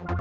Well,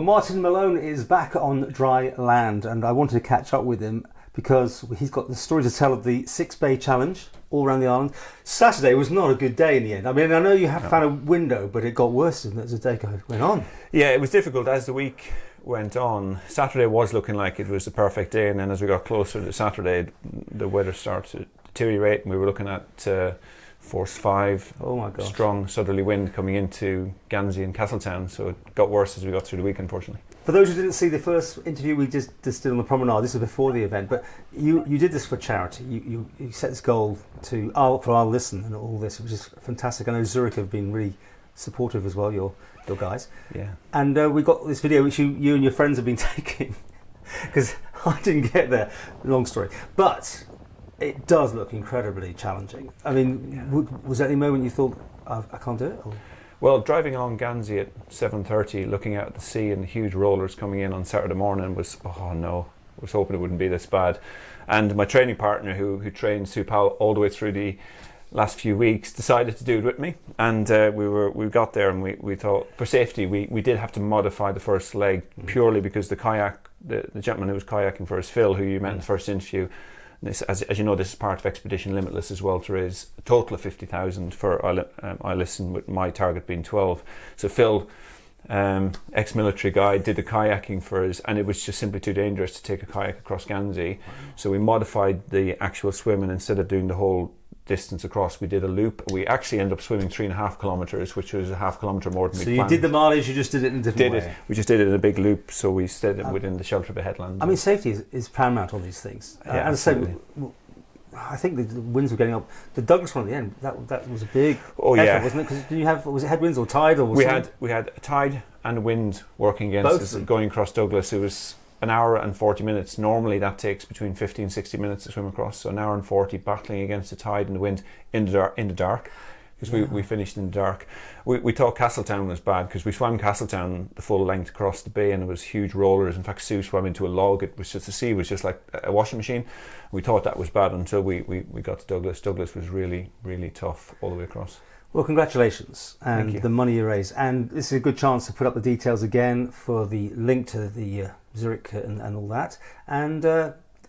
Martin Malone is back on dry land, and I wanted to catch up with him because he's got the story to tell of the 6-Bay Challenge all around the island. Saturday was not a good day in the end. I mean, I know you have found a window, but it got worse as the day went on. Yeah, it was difficult as the week went on. Saturday was looking like it was the perfect day, and then as we got closer to Saturday, the weather started to deteriorate, and we were looking at force 5, strong southerly wind coming into Guernsey and Castletown, so it got worse as we got through the week, unfortunately. For those who didn't see the first interview we just did on the promenade, this was before the event, but you did this for charity. You set this goal for our listen and all this, which is fantastic. I know Zurich have been really supportive as well, your guys. Yeah. And we got this video which you and your friends have been taking, because I didn't get there, long story. But it does look incredibly challenging. I mean, was there any moment you thought, I can't do it? Or? Well, driving along Guernsey at 7:30, looking out at the sea and the huge rollers coming in on Saturday morning was, oh no, I was hoping it wouldn't be this bad. And my training partner, who trained Sue Powell all the way through the last few weeks, decided to do it with me. And we got there, and we thought, for safety, we did have to modify the first leg purely because the gentleman who was kayaking for us, Phil, who you met in the first interview, this, as you know, this is part of Expedition Limitless as well, to raise a total of 50,000 for I Listen, with my target being 12. So Phil, ex-military guy, did the kayaking for us, and it was just simply too dangerous to take a kayak across Guernsey. So we modified the actual swim, and instead of doing the whole distance across, we did a loop. We actually ended up swimming 3.5 kilometres, which was a half kilometre more than we planned. So you did the mileage, you just did it in a different way? We just did it in a big loop, so we stayed within the shelter of a headland. I mean, safety is paramount on these things. Yeah, absolutely. I think the winds were getting up. The Douglas one at the end, that was a big effort, wasn't it? Because did you have, was it headwinds or tide? Or we had a tide and wind working against us going across Douglas. It was an hour and 40 minutes. Normally that takes between 50 and 60 minutes to swim across, so an hour and 40 battling against the tide and the wind in the dark, because we finished in the dark. We thought Castletown was bad because we swam Castletown the full length across the bay, and it was huge rollers. In fact, Sue swam into a log. It was just, the sea was just like a washing machine. We thought that was bad until we got to Douglas. Douglas was really, really tough all the way across. Well, congratulations, and the money you raised. And this is a good chance to put up the details again for the link to the Zurich and all that. And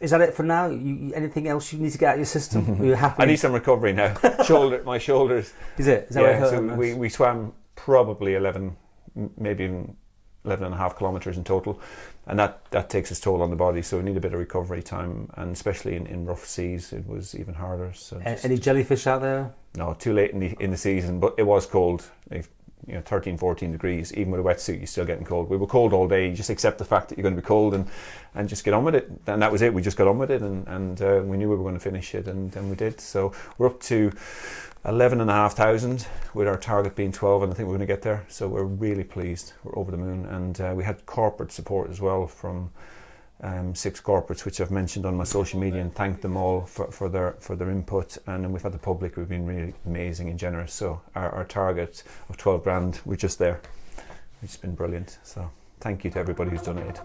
is that it for now? Anything else you need to get out of your system? Are you happy? I need some recovery now. My shoulders. Is that what it hurt? So we swam probably 11, maybe even 11.5 kilometres in total, and that takes its toll on the body, so we need a bit of recovery time, and especially in rough seas it was even harder. So any jellyfish out there? No, too late in the season, but it was cold. 13, 14 degrees, even with a wetsuit you're still getting cold. We were cold all day. You just accept the fact that you're going to be cold and just get on with it, and that was it. We just got on with it, and we knew we were going to finish it, and we did. So we're up to 11,500 with our target being 12, and I think we're going to get there. So we're really pleased. We're over the moon, and we had corporate support as well from 6 corporates, which I've mentioned on my social media, and thanked them all for their input. And then we've had the public who've been really amazing and generous. So our target of 12 grand, we're just there. It's been brilliant. So thank you to everybody who's donated.